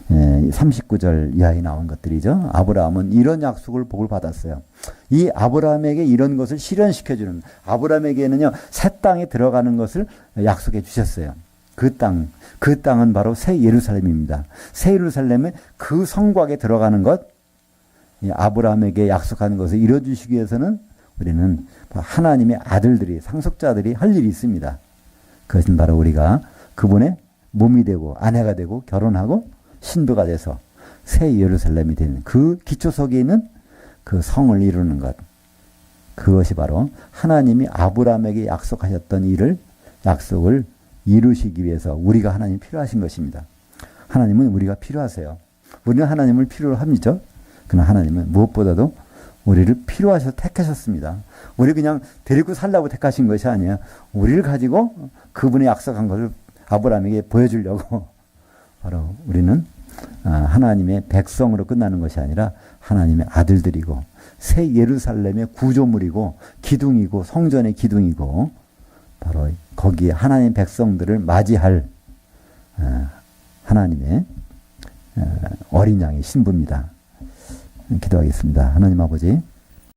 39절 이하에 나온 것들이죠. 아브라함은 이런 약속을 복을 받았어요. 이 아브라함에게 이런 것을 실현시켜주는 아브라함에게는요. 새 땅에 들어가는 것을 약속해 주셨어요. 그 땅은 바로 새 예루살렘입니다. 새 예루살렘은 그 성곽에 들어가는 것 아브라함에게 약속하는 것을 이뤄주시기 위해서는 우리는 하나님의 아들들이 상속자들이 할 일이 있습니다. 그것은 바로 우리가 그분의 몸이 되고 아내가 되고 결혼하고 신부가 돼서 새 예루살렘이 되는 그 기초석에 있는 그 성을 이루는 것. 그것이 바로 하나님이 아브라함에게 약속하셨던 약속을 이루시기 위해서 우리가 하나님 필요하신 것입니다. 하나님은 우리가 필요하세요. 우리는 하나님을 필요로 합니다. 그러나 하나님은 무엇보다도 우리를 필요하셔서 택하셨습니다. 우리 그냥 데리고 살라고 택하신 것이 아니에요. 우리를 가지고 그분의 약속한 것을 아브라함에게 보여주려고 바로 우리는 하나님의 백성으로 끝나는 것이 아니라 하나님의 아들들이고 새 예루살렘의 구조물이고 기둥이고 성전의 기둥이고 바로 거기에 하나님의 백성들을 맞이할 하나님의 어린 양의 신부입니다. 기도하겠습니다. 하나님 아버지